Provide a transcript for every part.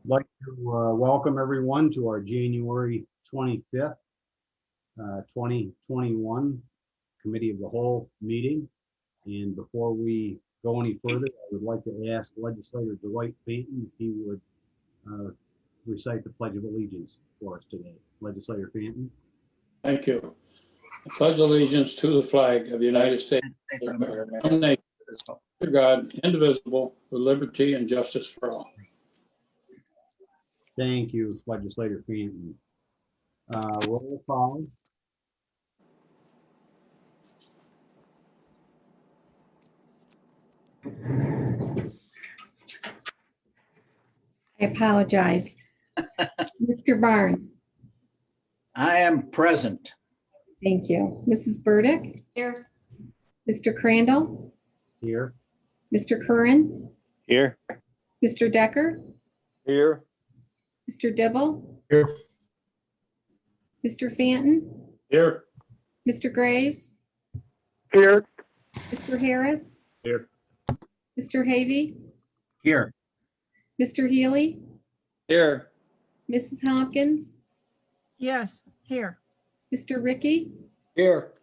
like to welcome everyone to our January 25th, 2021 Committee of the Whole meeting. And before we go any further, I would like to ask Legislator Dwight Payton if he would recite the Pledge of Allegiance for us today. Legislator Payton. Thank you. I pledge allegiance to the flag of the United States of America, one nation, under God, indivisible, with liberty and justice for all. Thank you, Legislator Payton. Roll call. I apologize. Mr. Barnes. I am present. Thank you. Mrs. Burdick. Here. Mr. Crandall. Here. Mr. Curran. Here. Mr. Decker. Here. Mr. Dibble. Here. Mr. Fanton. Here. Mr. Graves. Here. Mr. Harris. Here. Mr. Havey. Here. Mr. Healy. Here. Mrs. Hopkins. Yes, here. Mr. Ricky. Here.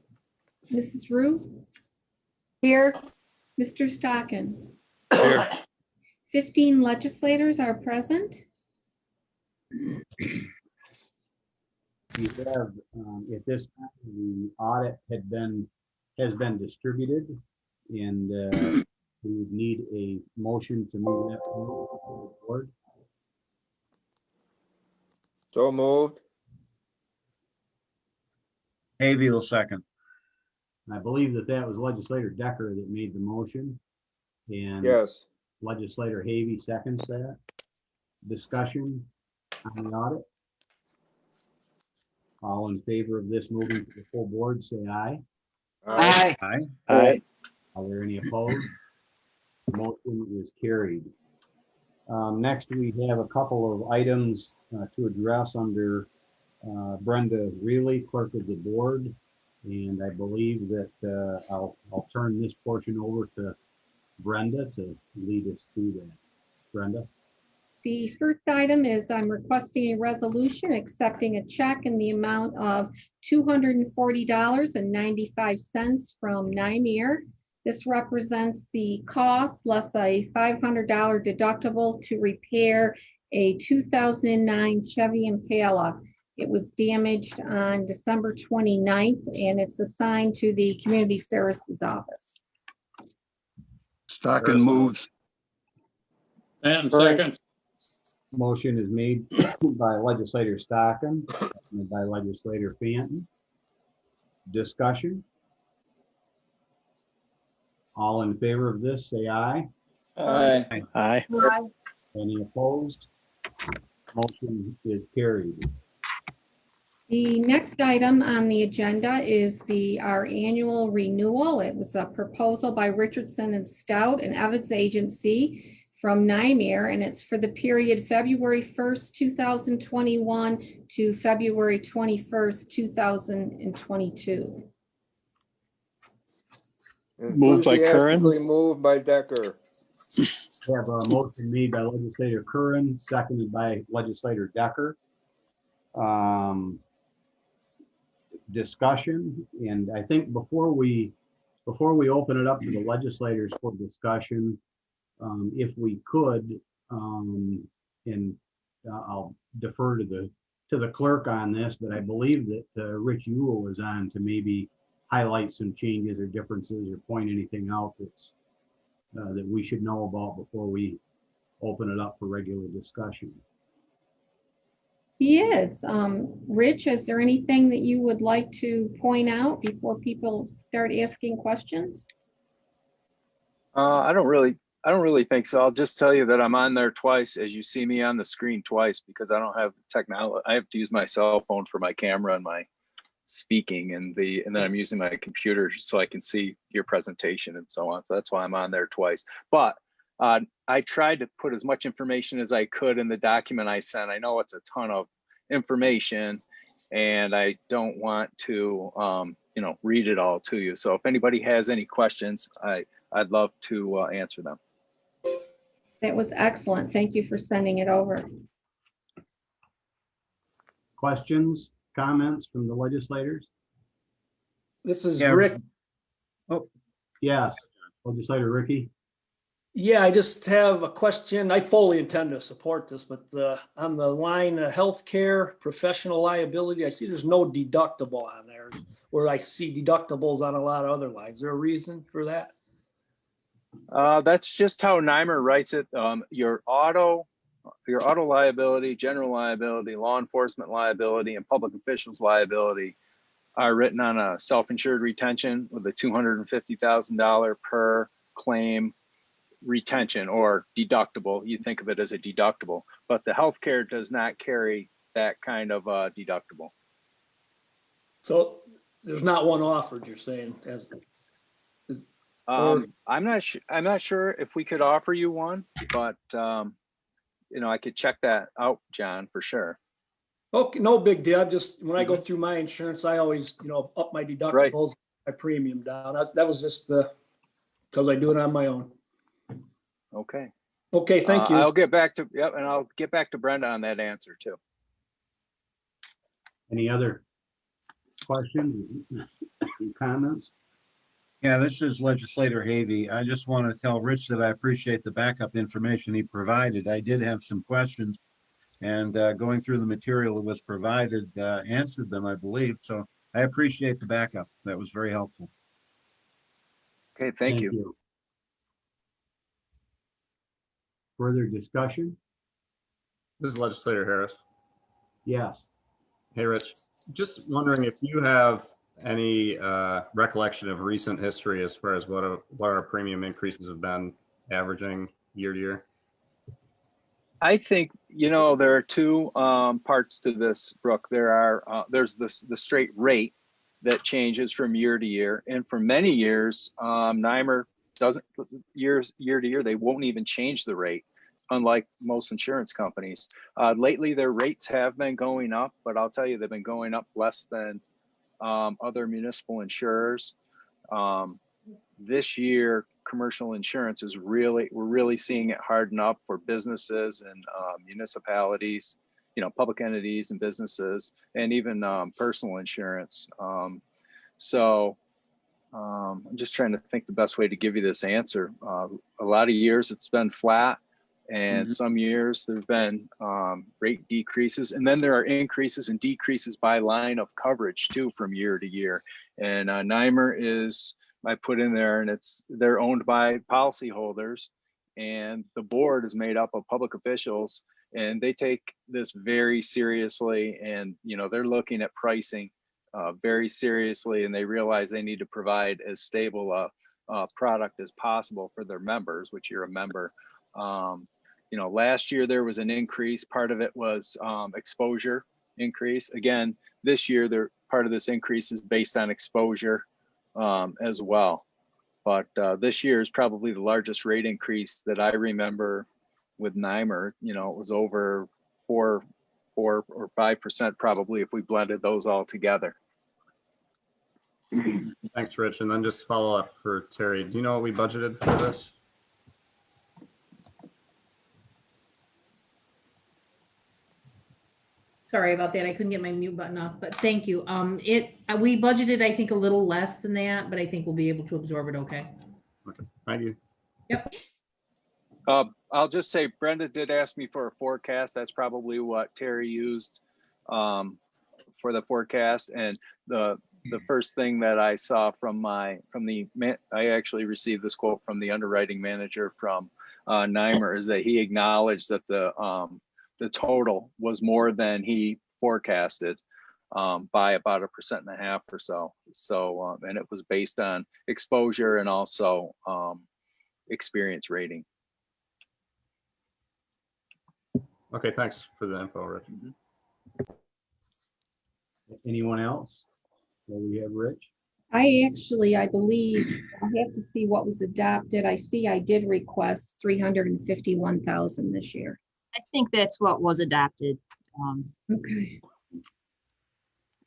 Mrs. Rue. Here. Mr. Stockin. Here. 15 legislators are present. We have, at this time, the audit has been distributed, and we would need a motion to move that forward. So moved. Havey will second. I believe that was Legislator Decker that made the motion, and Yes. Legislator Havey seconds that. Discussion on the audit. All in favor of this moving to the full board, say aye. Aye. Aye. Are there any opposed? Motion is carried. Next, we have a couple of items to address under Brenda Reilly, Clerk of the Board. And I believe that I'll turn this portion over to Brenda to lead us through that. Brenda? The first item is I'm requesting a resolution accepting a check in the amount of $240.95 from Nymeer. This represents the cost less a $500 deductible to repair a 2009 Chevy Impala. It was damaged on December 29th, and it's assigned to the Community Services Office. Stockin moves. And second. Motion is made by Legislator Stockin and by Legislator Fanton. Discussion. All in favor of this, say aye. Aye. Aye. Any opposed? Motion is carried. The next item on the agenda is our annual renewal. It was a proposal by Richardson and Stout, an Evans agency from Nymeer, and it's for the period February 1st, 2021 to February 21st, 2022. Moved by Curran. Moved by Decker. We have a motion made by Legislator Curran, seconded by Legislator Decker. Discussion, and I think before we open it up to the legislators for discussion, if we could, and I'll defer to the clerk on this, but I believe that Rich Ewell is on to maybe highlight some changes or differences or point anything out that's that we should know about before we open it up for regular discussion. He is. Rich, is there anything that you would like to point out before people start asking questions? I don't really think so. I'll just tell you that I'm on there twice, as you see me on the screen twice, because I don't have technology. I have to use my cell phone for my camera and my speaking, and then I'm using my computer so I can see your presentation and so on. So that's why I'm on there twice. But I tried to put as much information as I could in the document I sent. I know it's a ton of information, and I don't want to, read it all to you. So if anybody has any questions, I'd love to answer them. That was excellent. Thank you for sending it over. questions, comments from the legislators? This is Yeah. Rick. Yes, legislator Ricky. Yeah, I just have a question. I fully intend to support this, but on the line healthcare, professional liability, I see there's no deductible on there, where I see deductibles on a lot of other lines. Is there a reason for that? That's just how NYMER writes it. Your auto liability, general liability, law enforcement liability, and public officials liability are written on a self-insured retention with a $250,000 per claim retention or deductible. You think of it as a deductible, but the healthcare does not carry that kind of deductible. So there's not one offered, you're saying, as I'm not sure if we could offer you one, but I could check that out, John, for sure. okay, no big deal. I'm just, when I go through my insurance, I always, up my deductibles, my premium down. That was just because I do it on my own. Okay. Okay, thank you. I'll get back to, and I'll get back to Brenda on that answer too. Any other questions, comments? Yeah, this is Legislator Havey. I just want to tell Rich that I appreciate the backup information he provided. I did have some questions, and going through the material that was provided answered them, I believe. So I appreciate the backup. That was very helpful. Okay, thank you. Further discussion? This is Legislator Harris. Yes. Hey, Rich. Just wondering if you have any recollection of recent history as far as what our premium increases have been averaging year to year? I think, there are two parts to this, Brooke. There's the straight rate that changes from year to year. And for many years, NYMER doesn't, year to year, they won't even change the rate, unlike most insurance companies. Lately, their rates have been going up, but I'll tell you, they've been going up less than other municipal insurers. This year, commercial insurance we're really seeing it harden up for businesses and municipalities, public entities and businesses, and even personal insurance. I'm just trying to think the best way to give you this answer. A lot of years it's been flat, and some years there've been rate decreases, and then there are increases and decreases by line of coverage too from year to year. And NYMER is, I put in there, and they're owned by policyholders, and the board is made up of public officials, and they take this very seriously, and they're looking at pricing very seriously, and they realize they need to provide as stable a product as possible for their members, which you're a member. Last year there was an increase. Part of it was exposure increase. Again, this year part of this increase is based on exposure as well. But this year is probably the largest rate increase that I remember with NYMER. It was over 4 or 5% probably if we blended those all together. Thanks, Rich. And then just follow up for Terry. Do you know what we budgeted for this? Sorry about that. I couldn't get my mute button off, but thank you. We budgeted, I think, a little less than that, but I think we'll be able to absorb it okay. Okay, thank you. Yep. I'll just say Brenda did ask me for a forecast. That's probably what Terry used for the forecast. And the first thing that I saw I actually received this quote from the underwriting manager from NYMER, is that he acknowledged that the total was more than he forecasted by about 1.5% or so. So, and it was based on exposure and also experience rating. Okay, thanks for the info, Rich. Anyone else? Well, we have Rich. I believe, I have to see what was adopted. I see I did request 351,000 this year. I think that's what was adopted. Okay.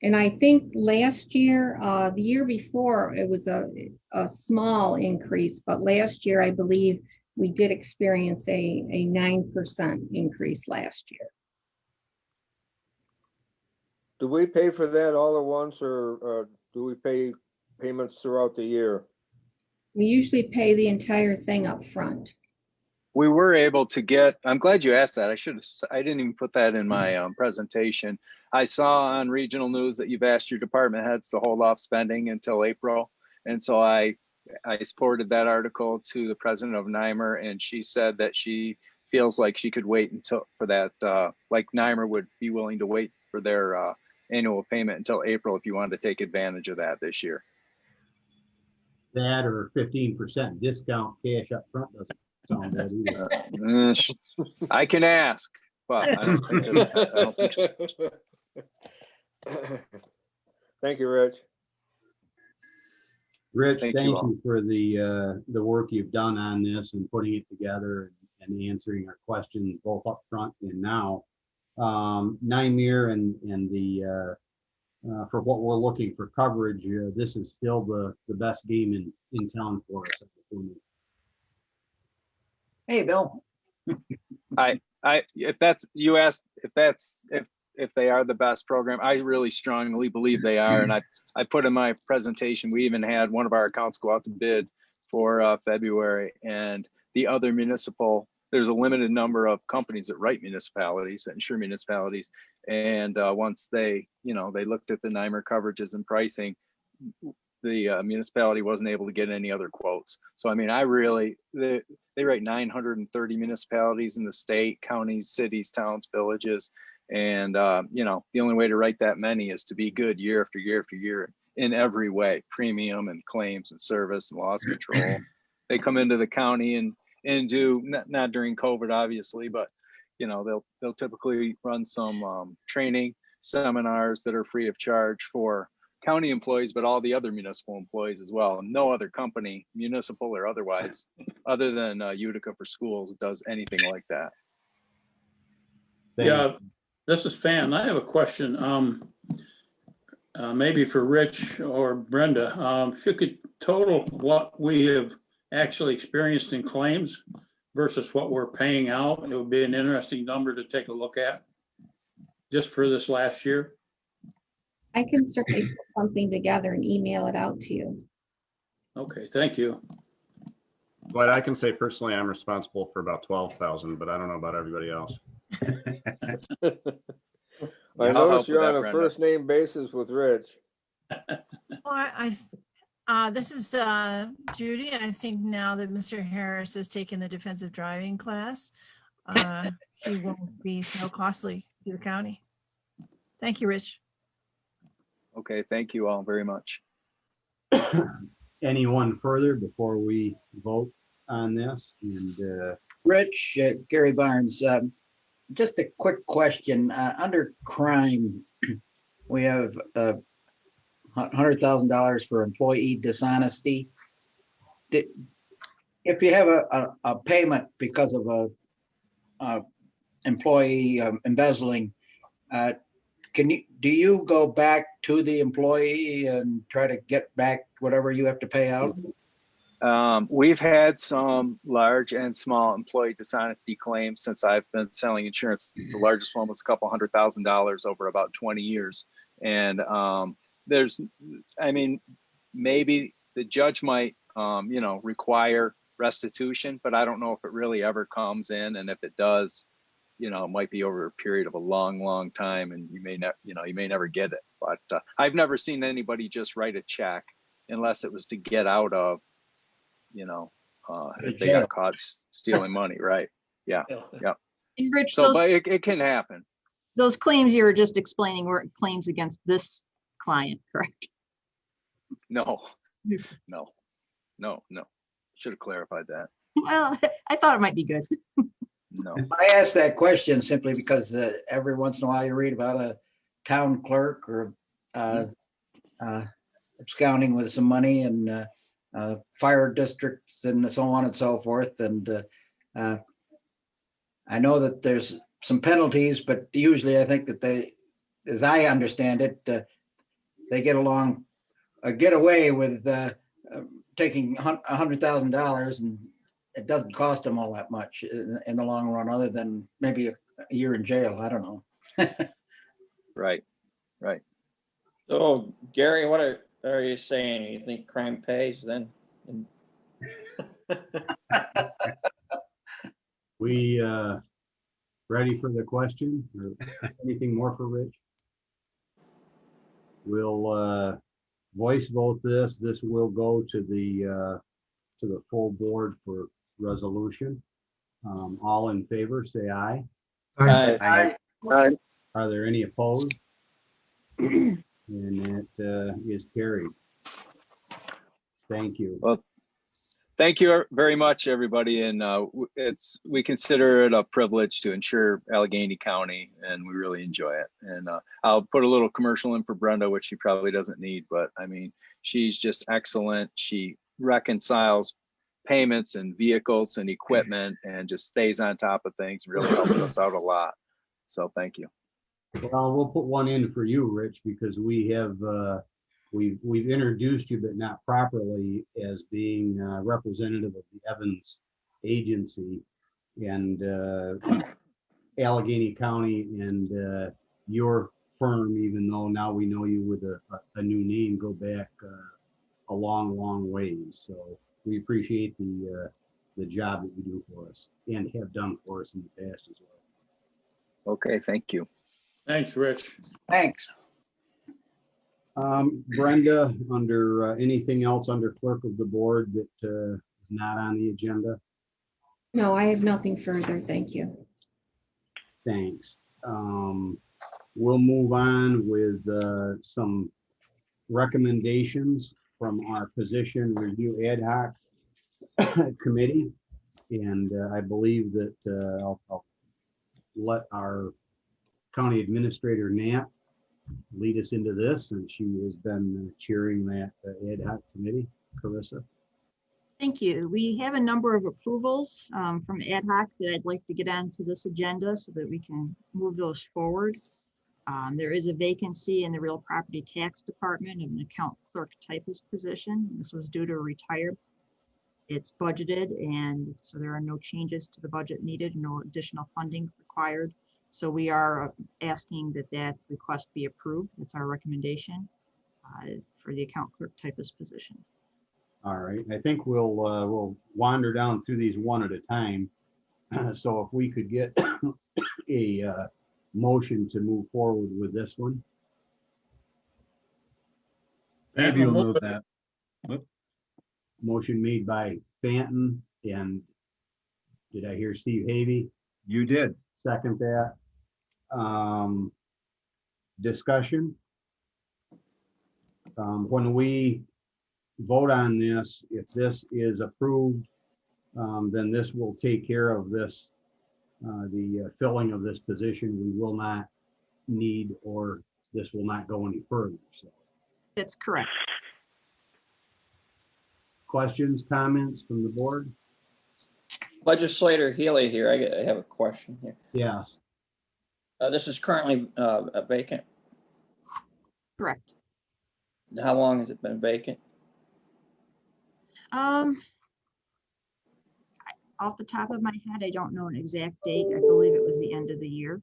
And I think last year, the year before, it was a small increase, but last year, I believe we did experience a 9% increase last year. Do we pay for that all at once, or do we pay payments throughout the year? We usually pay the entire thing up front. We were able to get, I'm glad you asked that. I didn't even put that in my presentation. I saw on regional news that you've asked your department heads to hold off spending until April. And so I supported that article to the president of NYMER, and she said that she feels like she could wait until for that, like NYMER would be willing to wait for their annual payment until April if you wanted to take advantage of that this year. That or 15% discount cash up front doesn't sound bad either. I can ask, but I don't think Thank you, Rich. Rich, Thank thank you you all. for the work you've done on this and putting it together and answering our questions both up front and now. NYMER and the for what we're looking for coverage, this is still the best game in town for us. I'm assuming. Hey, Bill. If that's, you asked if they are the best program, I really strongly believe they are. And I put in my presentation, we even had one of our accounts go out to bid for February, and the other municipal, there's a limited number of companies that write municipalities, that insure municipalities. And once they looked at the NYMER coverages and pricing, the municipality wasn't able to get any other quotes. So, I mean, they write 930 municipalities in the state, counties, cities, towns, villages. And, the only way to write that many is to be good year after year after year in every way, premium and claims and service and loss control. They come into the county and do, not during COVID, obviously, but, they'll typically run some training seminars that are free of charge for county employees, but all the other municipal employees as well. And no other company, municipal or otherwise, other than Utica for Schools, does anything like that. Yeah, this is Fan. I have a question. Maybe for Rich or Brenda. If you could total what we have actually experienced in claims versus what we're paying out, it would be an interesting number to take a look at just for this last year. I can certainly put something together and email it out to you. Okay, thank you. But I can say personally, I'm responsible for about 12,000, but I don't know about everybody else. I notice you're on a first name basis with Rich. Well, this is Judy. I think now that Mr. Harris has taken the defensive driving class, he won't be so costly to the county. Thank you, Rich. Okay, thank you all very much. Anyone further before we vote on this? And Rich, Gary Barnes, just a quick question. Under crime, we have $100,000 for employee dishonesty. If you have a payment because of a employee embezzling, do you go back to the employee and try to get back whatever you have to pay out? We've had some large and small employee dishonesty claims since I've been selling insurance. The largest one was a couple $100,000 over about 20 years. And maybe the judge might, require restitution, but I don't know if it really ever comes in. And if it does, it might be over a period of a long, long time, and you may never get it. But I've never seen anybody just write a check unless it was to get out of, if they got caught stealing money, right? Yeah. And Rich, So, but it can happen. those claims you were just explaining were claims against this client, correct? No. Should have clarified that. Well, I thought it might be good. No. I asked that question simply because every once in a while you read about a town clerk or absconding with some money and fire districts and so on and so forth. And I know that there's some penalties, but usually I think that they, as I understand it, they get away with taking $100,000, and it doesn't cost them all that much in the long run, other than maybe a year in jail. I don't know. Right. Right. So Gary, what are you saying? You think crime pays then? We ready for the question or anything more for Rich? We'll voice vote this. This will go to the full board for resolution. All in favor, say aye. Aye. Are there any opposed? And that is carried. Thank you. Well, thank you very much, everybody. And we consider it a privilege to insure Allegheny County, and we really enjoy it. And I'll put a little commercial in for Brenda, which she probably doesn't need, but I mean, she's just excellent. She reconciles payments and vehicles and equipment and just stays on top of things, really helps us out a lot. So thank you. Well, we'll put one in for you, Rich, because we have we've introduced you, but not properly, as being representative of the Evans Agency and Allegheny County and your firm, even though now we know you with a new name, go back a long ways. So we appreciate the job that you do for us and have done for us in the past as well. Okay, thank you. Thanks, Rich. Thanks. Brenda, under anything else under clerk of the board that is not on the agenda? No, I have nothing further. Thank you. Thanks. We'll move on with some recommendations from our position review ad hoc committee. And I believe that I'll let our county administrator, Nat, lead us into this, and she has been chairing that ad hoc committee. Carissa. Thank you. We have a number of approvals from ad hoc that I'd like to get onto this agenda so that we can move those forward. There is a vacancy in the real property tax department of an account clerk typist position. This was due to retire. It's budgeted, and so there are no changes to the budget needed, no additional funding required. So we are asking that that request be approved. That's our recommendation for the account clerk typist position. All right, I think we'll wander down through these one at a time. So if we could get a motion to move forward with this one. Maybe you'll move that. Motion made by Fanton, and did I hear Steve Havey? You did. Second that. Discussion. When we vote on this, if this is approved, then this will take care of this, the filling of this position. We will not need, or this will not go any further. So, That's correct. questions, comments from the board? Legislator Healy here. I have a question here. Yes. This is currently vacant. Correct. How long has it been vacant? Off the top of my head, I don't know an exact date. I believe it was the end of the year.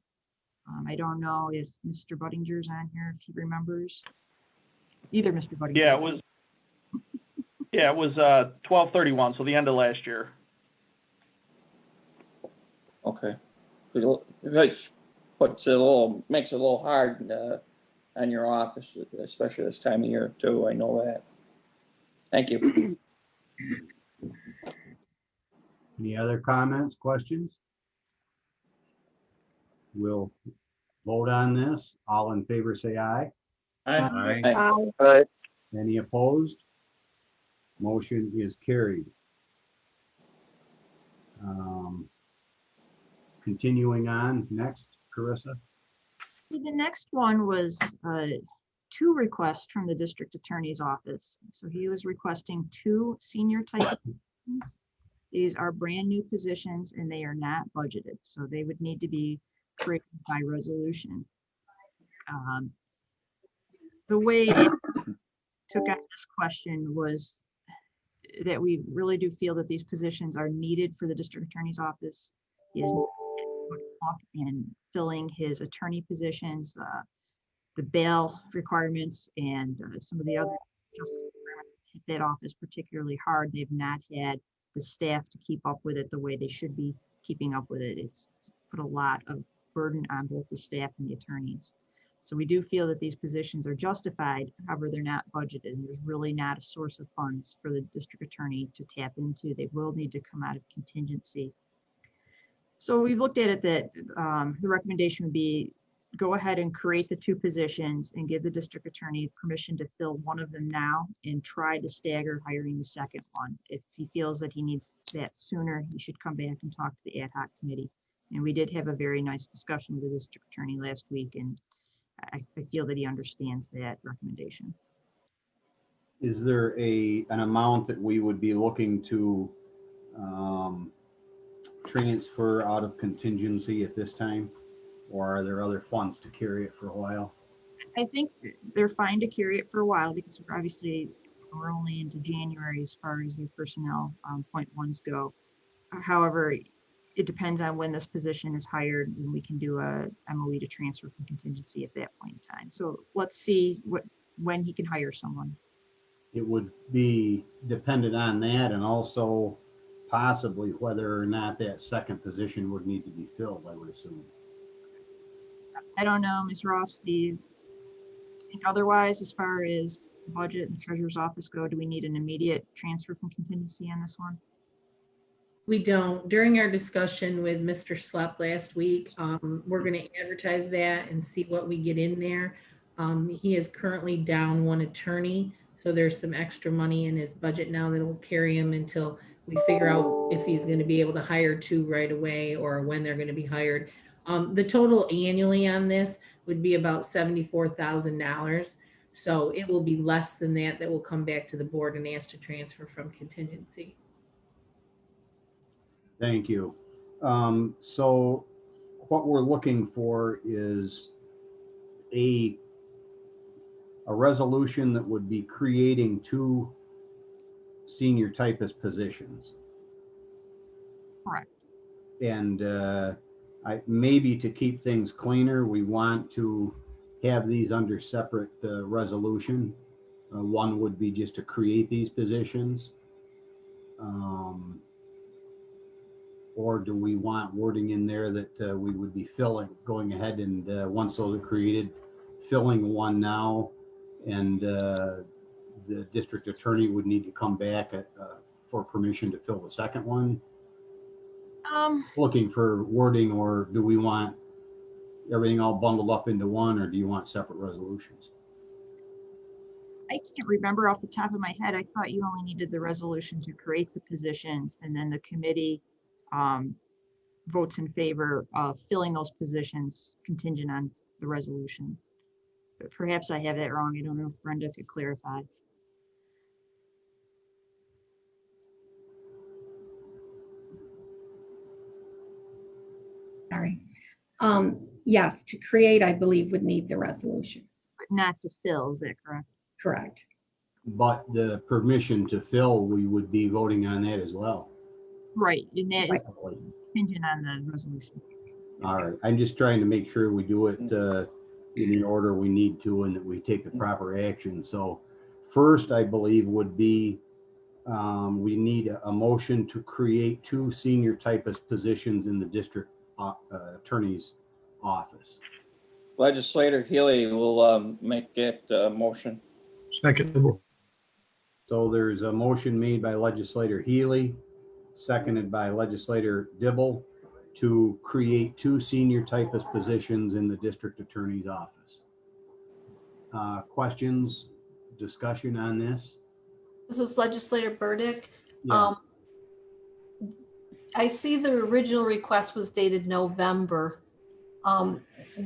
I don't know if Mr. Buddinger's on here, if he remembers. Either Mr. Buddinger. Yeah, it was 12/31, so the end of last year. Okay. It makes it a little hard on your office, especially this time of year too. I know that. Thank you. Any other comments, questions? We'll vote on this. All in favor, say aye. Aye. Aye. Any opposed? Motion is carried. Continuing on, next, Carissa. The next one was two requests from the district attorney's office. So he was requesting 2 senior type positions. These are brand new positions and they are not budgeted. So they would need to be created by resolution. The way I took out this question was that we really do feel that these positions are needed for the district attorney's office. He is in filling his attorney positions, the bail requirements and some of the other justice requirements hit that office particularly hard. They've not had the staff to keep up with it the way they should be keeping up with it. It's put a lot of burden on both the staff and the attorneys. So we do feel that these positions are justified, however, they're not budgeted. And there's really not a source of funds for the district attorney to tap into. They will need to come out of contingency. So we've looked at it that the recommendation would be go ahead and create the 2 positions and give the district attorney permission to fill one of them now and try to stagger hiring the second one. If he feels that he needs that sooner, he should come back and talk to the ad hoc committee. And we did have a very nice discussion with the district attorney last week, and I feel that he understands that recommendation. Is there an amount that we would be looking to transfer out of contingency at this time? Or are there other funds to carry it for a while? I think they're fine to carry it for a while because we're only into January as far as the personnel point ones go. However, it depends on when this position is hired and we can do a MOE to transfer from contingency at that point in time. So let's see when he can hire someone. It would be dependent on that and also possibly whether or not that second position would need to be filled, I would assume. I don't know, Ms. Ross, do you think otherwise as far as budget and treasurer's office go? Do we need an immediate transfer from contingency on this one? We don't. During our discussion with Mr. Slepp last week, we're going to advertise that and see what we get in there. He is currently down 1 attorney, so there's some extra money in his budget now that will carry him until we figure out if he's going to be able to hire 2 right away or when they're going to be hired. The total annually on this would be about $74,000. So it will be less than that will come back to the board and ask to transfer from contingency. Thank you. So what we're looking for is a resolution that would be creating 2 senior typist positions. Correct. And maybe to keep things cleaner, we want to have these under separate resolution. One would be just to create these positions. Or do we want wording in there that we would be going ahead and once those are created, filling one now, and the district attorney would need to come back for permission to fill the second one? Looking for wording, or do we want everything all bundled up into one, or do you want separate resolutions? I can't remember off the top of my head. I thought you only needed the resolution to create the positions, and then the committee votes in favor of filling those positions contingent on the resolution. But perhaps I have that wrong. I don't know if Brenda could clarify. Sorry. Yes, to create, I believe, would need the resolution. But not to fill, is that correct? Correct. But the permission to fill, we would be voting on that as well. Right, and that is contingent on the resolution. All right, I'm just trying to make sure we do it in the order we need to and that we take the proper action. So first, I believe, would be we need a motion to create 2 senior typist positions in the district attorney's office. Legislator Healy will make that motion. Second. So there's a motion made by Legislator Healy, seconded by Legislator Dibble, to create 2 senior typist positions in the district attorney's office. Questions, discussion on this? This is Legislator Burdick. Yeah. I see the original request was dated November.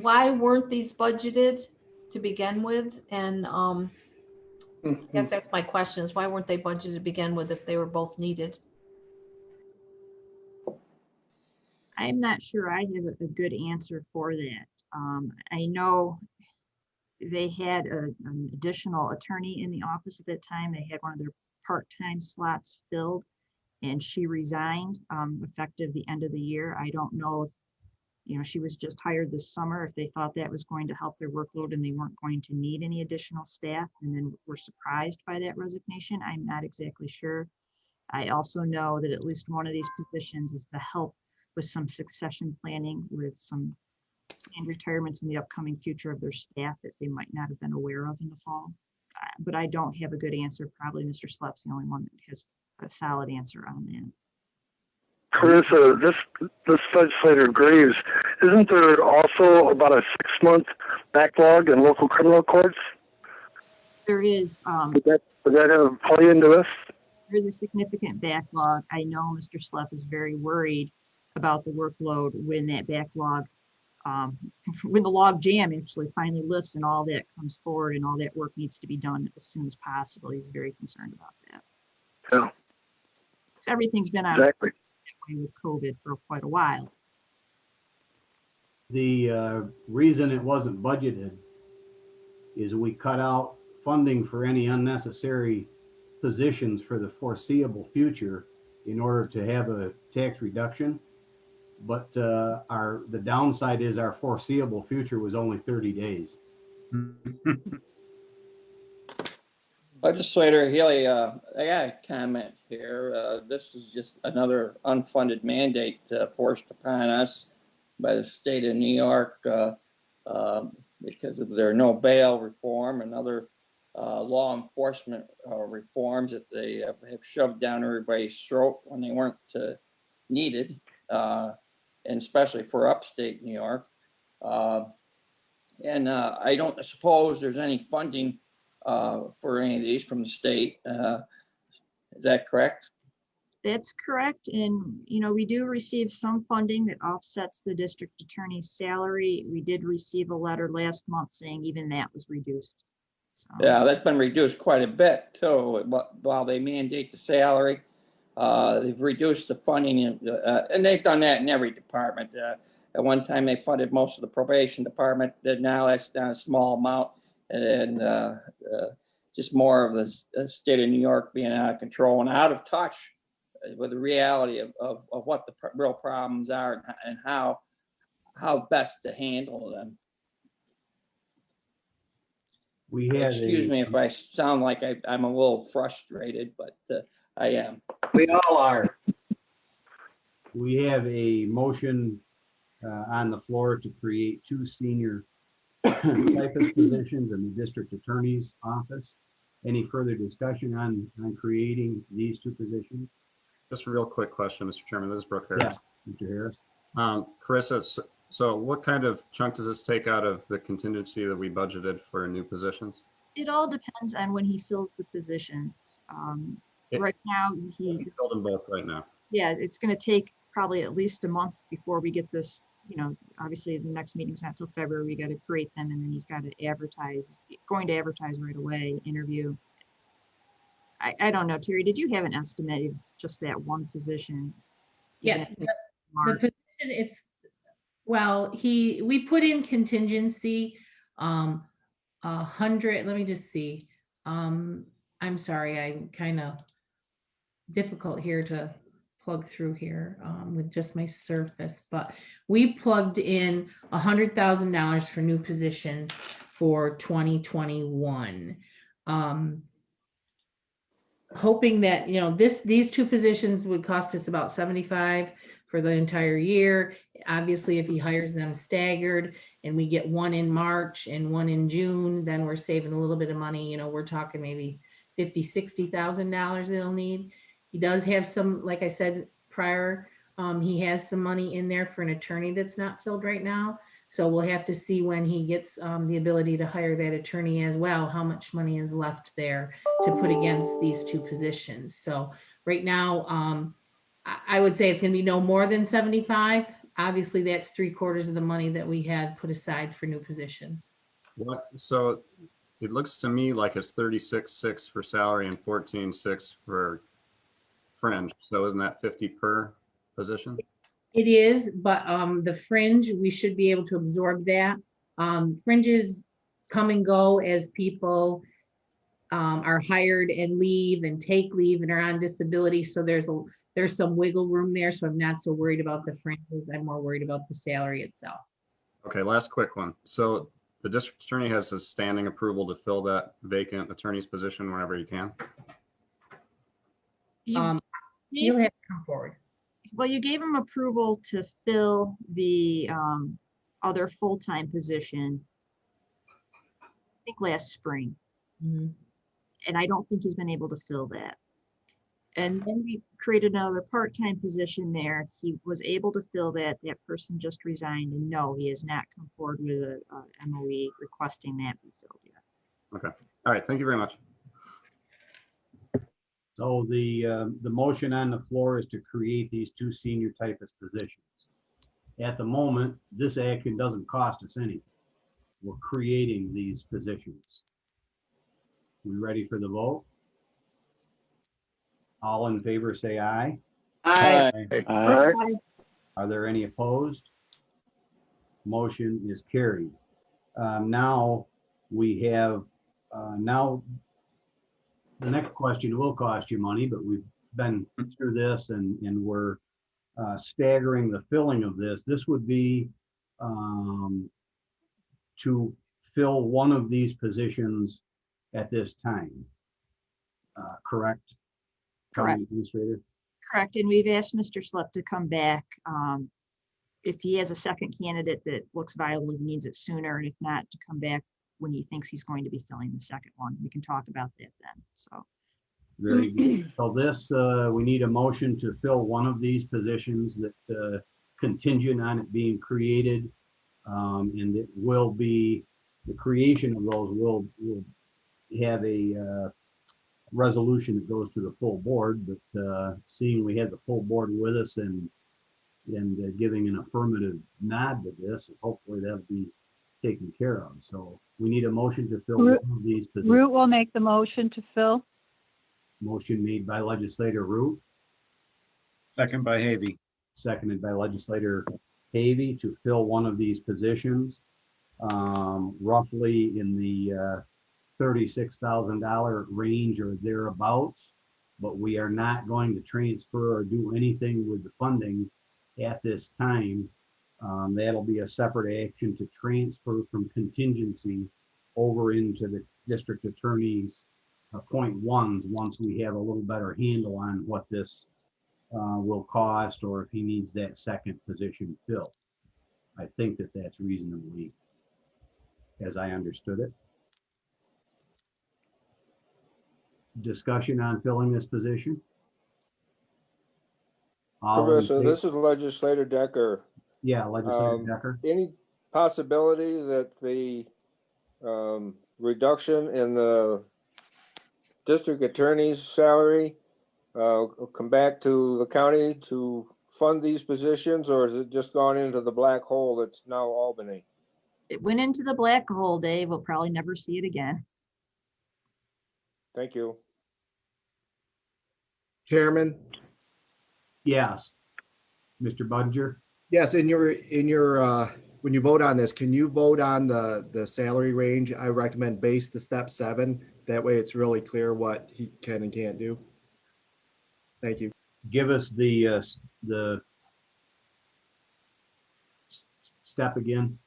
Why weren't these budgeted to begin with? And I guess that's my question, is why weren't they budgeted to begin with if they were both needed? I'm not sure I have a good answer for that. I know they had an additional attorney in the office at that time. They had one of their part-time slots filled, and she resigned effective the end of the year. I don't know she was just hired this summer, if they thought that was going to help their workload and they weren't going to need any additional staff, and then were surprised by that resignation, I'm not exactly sure. I also know that at least one of these positions is to help with some succession planning with some planned retirements in the upcoming future of their staff that they might not have been aware of in the fall. But I don't have a good answer. Probably Mr. Slep's the only one that has a solid answer on that. Carissa, this legislator Graves, isn't there also about a 6-month backlog in local criminal courts? There is. Would that have a play into this? There is a significant backlog. I know Mr. Slep is very worried about the workload when that backlog, when the log jam actually finally lifts and all that comes forward and all that work needs to be done as soon as possible. He's very concerned about that. Yeah. So everything's been on Exactly. with COVID for quite a while. The reason it wasn't budgeted is we cut out funding for any unnecessary positions for the foreseeable future in order to have a tax reduction. But the downside is our foreseeable future was only 30 days. Legislator Healy, I got a comment here. This is just another unfunded mandate forced upon us by the state of New York because of their no bail reform and other law enforcement reforms that they have shoved down everybody's throat when they weren't needed, and especially for upstate New York. And I don't suppose there's any funding for any of these from the state. Is that correct? That's correct. And, we do receive some funding that offsets the district attorney's salary. We did receive a letter last month saying even that was reduced. So. Yeah, that's been reduced quite a bit too. While they mandate the salary, they've reduced the funding, and they've done that in every department. At one time, they funded most of the probation department. Now that's down a small amount, and just more of the state of New York being out of control and out of touch with the reality of what the real problems are and how best to handle them. Excuse me if I sound like I'm a little frustrated, but I am. We all are. We have a motion on the floor to create 2 senior typist positions in the district attorney's office. Any further discussion on creating these 2 positions? Just a real quick question, Mr. Chairman. This is Brooke Harris. Yeah, Mr. Harris. Carissa, so what kind of chunk does this take out of the contingency that we budgeted for new positions? It all depends on when he fills the positions. Right now, he filled them both right now. Yeah, it's going to take probably at least a month before we get this. Obviously the next meeting's not till February. We got to create them, and then he's got to advertise. Going to advertise right away. Interview. I don't know, Terry. Did you have an estimate of just that one position? Yeah, the position, we put in contingency 100. Let me just see. I'm sorry, I'm kind of difficult here to plug through here with just my Surface, but we plugged in $100,000 for new positions for 2021. Hoping that, these 2 positions would cost us about 75 for the entire year. Obviously, if he hires them staggered and we get 1 in March and 1 in June, then we're saving a little bit of money. We're talking maybe $50,000-$60,000 it'll need. He does have some, like I said prior, he has some money in there for an attorney that's not filled right now. So we'll have to see when he gets the ability to hire that attorney as well, how much money is left there to put against these 2 positions. So right now, I would say it's going to be no more than 75. Obviously, that's 3/4 of the money that we had put aside for new positions. So it looks to me like it's 36.6 for salary and 14.6 for fringe. So isn't that 50 per position? It is, but the fringe, we should be able to absorb that. Fringes come and go as people are hired and leave and take leave and are on disability. So there's there's some wiggle room there, so I'm not so worried about the fringes. I'm more worried about the salary itself. Okay, last quick one. So the district attorney has a standing approval to fill that vacant attorney's position whenever he can. He'll have to come forward. Well, you gave him approval to fill the other full-time position, I think last spring. Mhm. And I don't think he's been able to fill that. And then we created another part-time position there. He was able to fill that. That person just resigned, and no, he has not come forward with a MOE requesting that be filled yet. Okay. All right. Thank you very much. So the motion on the floor is to create these two senior typist positions. At the moment, this action doesn't cost us anything. We're creating these positions. We ready for the vote? All in favor, say aye. Aye. All right. Are there any opposed? Motion is carried. Now we have, now the next question will cost you money, but we've been through this and we're staggering the filling of this. This would be to fill one of these positions at this time. Correct? Correct. County Administrator? Correct, and we've asked Mr. Slepp to come back. If he has a second candidate that looks viable, he needs it sooner, and if not, to come back when he thinks he's going to be filling the second one. We can talk about that then, so. Very good. So this, we need a motion to fill one of these positions that contingent on it being created. And it will be, the creation of those will have a resolution that goes to the full board, but seeing we had the full board with us and giving an affirmative nod to this, hopefully that'll be taken care of. So we need a motion to fill one of these positions. Root will make the motion to fill. Motion made by legislator Root, Second by Havy. seconded by legislator Havy to fill one of these positions, roughly in the $36,000 range or thereabouts. But we are not going to transfer or do anything with the funding at this time. That'll be a separate action to transfer from contingency over into the district attorney's point ones once we have a little better handle on what this will cost, or if he needs that second position filled. I think that that's reasonably, as I understood it. Discussion on filling this position? All in Commissioner, favor- this is Legislator Decker. Yeah, legislator Decker. Any possibility that the reduction in the district attorney's salary come back to the county to fund these positions, or is it just gone into the black hole that's now Albany? It went into the black hole, Dave. We'll probably never see it again. Thank you. Chairman? Yes. Mr. Budger? Yes, in your, when you vote on this, can you vote on the salary range? I recommend base to step 7. That way it's really clear what he can and can't do. Thank you. Give us the step again.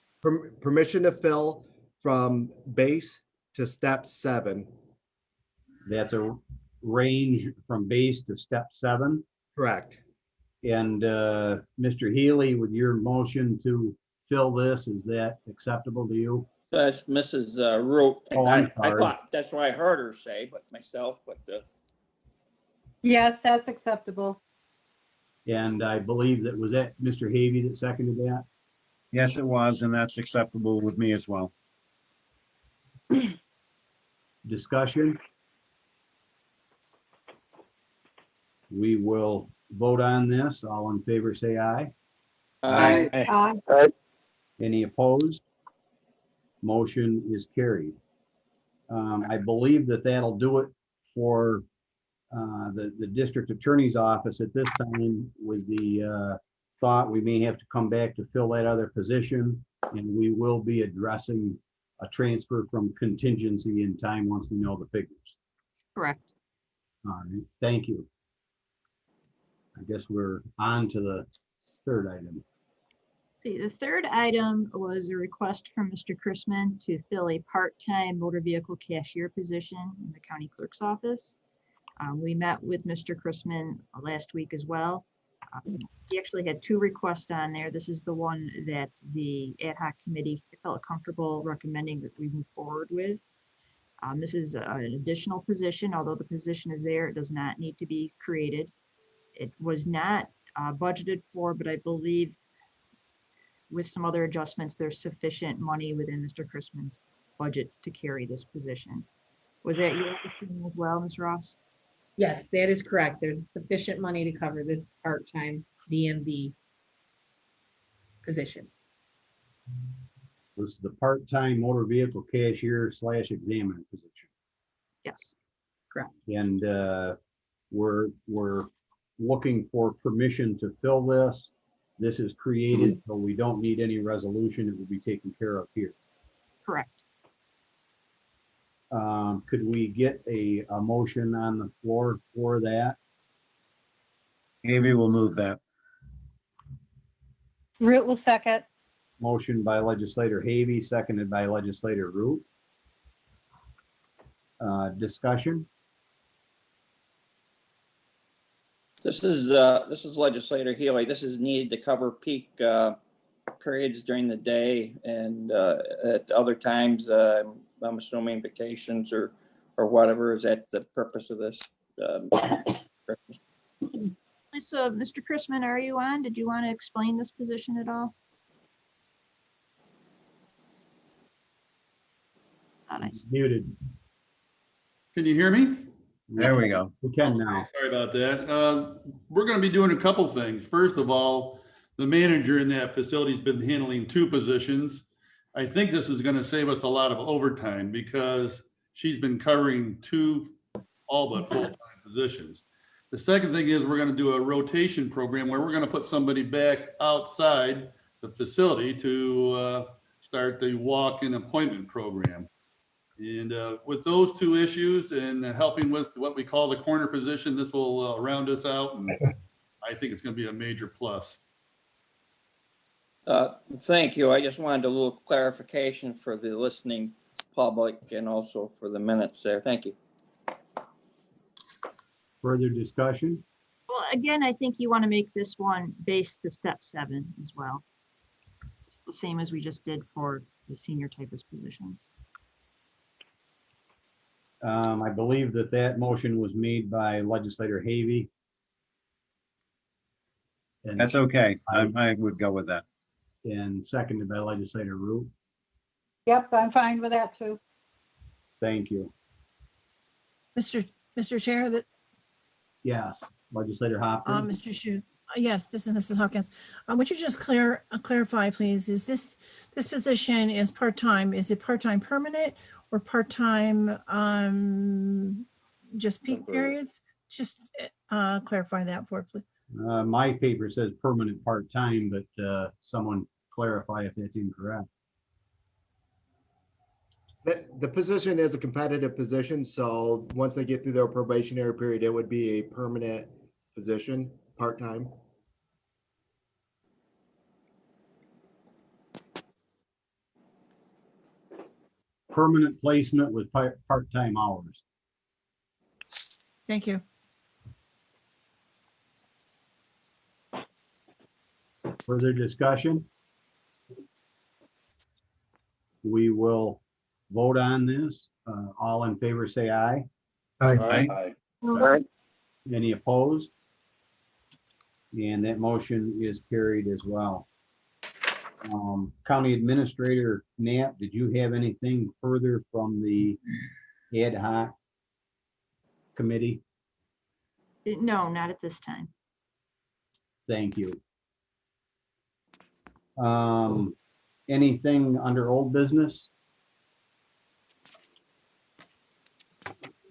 Permission to fill from base to step 7. That's a range from base to step 7. Correct. And Mr. Healy, with your motion to fill this, is that acceptable to you? That's Mrs. Root. Oh, I I'm sorry. thought that's what I heard her say, but myself, but Yes, that's acceptable. And I believe that, was that Mr. Havy that seconded that? Yes, it was, and that's acceptable with me as well. Discussion? We will vote on this. All in favor, say aye. Aye. Aye. Any opposed? Motion is carried. I believe that that'll do it for the district attorney's office at this time, with the thought we may have to come back to fill that other position, and we will be addressing a transfer from contingency in time once we know the figures. Correct. All right, thank you. I guess we're on to the third item. See, the third item was a request from Mr. Chrisman to fill a part-time motor vehicle cashier position in the county clerk's office. We met with Mr. Chrisman last week as well. He actually had two requests on there. This is the one that the ad hoc committee felt comfortable recommending that we move forward with. This is an additional position. Although the position is there, it does not need to be created. It was not budgeted for, but I believe with some other adjustments, there's sufficient money within Mr. Chrisman's budget to carry this position. Was that your understanding as well, Ms. Ross? Yes, that is correct. There's sufficient money to cover this part-time DMV position. This is the part-time motor vehicle cashier / examiner position. Yes. Correct. And we're looking for permission to fill this. This is created, so we don't need any resolution. It will be taken care of here. Correct. Could we get a motion on the floor for that? Amy will move that. Root will second. Motion by legislator Havey, seconded by legislator Root. Discussion? This is legislator Healy. This is needed to cover peak periods during the day and at other times, I'm assuming vacations or whatever. Is that the purpose of this? Lisa, Mr. Chrisman, are you on? Did you want to explain this position at all? Oh, nice. Muted. Can you hear me? There we go. We can now. Sorry about that. We're going to be doing a couple things. First of all, the manager in that facility has been handling two positions. I think this is going to save us a lot of overtime because she's been covering two all but full-time positions. The second thing is we're going to do a rotation program where we're going to put somebody back outside the facility to start the walk-in appointment program. And with those two issues and helping with what we call the corner position, this will round us out. And I think it's going to be a major plus. Thank you. I just wanted a little clarification for the listening public and also for the minutes there. Thank you. Further discussion? Well, again, I think you want to make this one based to step 7 as well. Just the same as we just did for the senior typist positions. I believe that motion was made by legislator Havey. And That's okay. I would go with that. And seconded by legislator Root. Yep, I'm fine with that too. Thank you. Mr. Chair, that, Yes, legislator Hopkins. Mr. Shu, yes, this is Mrs. Hawkins. Would you just clarify, please, is this position is part-time, is it part-time permanent or part-time, just peak periods? Just clarify that for, please. My paper says permanent part-time, but someone clarify if that's incorrect. The position is a competitive position, so once they get through their probationary period, it would be a permanent position, part-time. Permanent placement with part-time hours. Thank you. Further discussion? We will vote on this. All in favor, say aye. Aye. Aye. Any opposed? And that motion is carried as well. County Administrator Knapp, did you have anything further from the ad hoc committee? No, not at this time. Thank you. Anything under old business?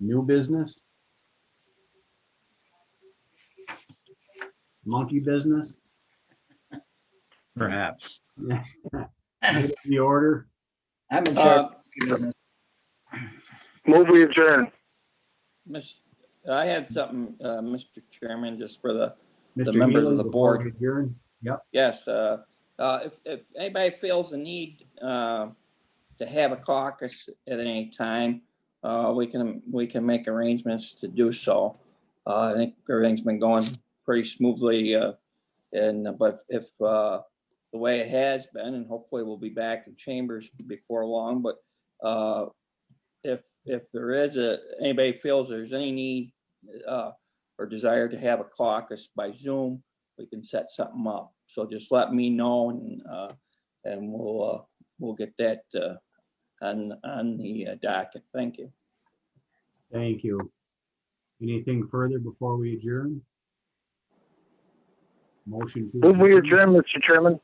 New business? Monkey business? Perhaps. The order? I'm in charge. of business. Move we adjourn. I had something, Mr. Chairman, just for the Mr. members Healy, of the before board. we adjourn? Yep. Yes, if anybody feels the need to have a caucus at any time, we can make arrangements to do so. I think everything's been going pretty smoothly, but if the way it has been, and hopefully we'll be back in chambers before long, but if there is anybody feels there's any need or desire to have a caucus by Zoom, we can set something up. So just let me know, and we'll get that on the docket. Thank you. Thank you. Anything further before we adjourn? Motion to Move we adjourn, Mr. Chairman.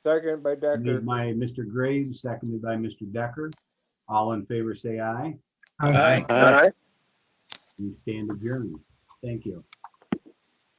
Second by Decker. Made by Mr. Graves, seconded by Mr. Decker. All in favor, say aye. Aye. Aye. We stand adjourned. Thank you.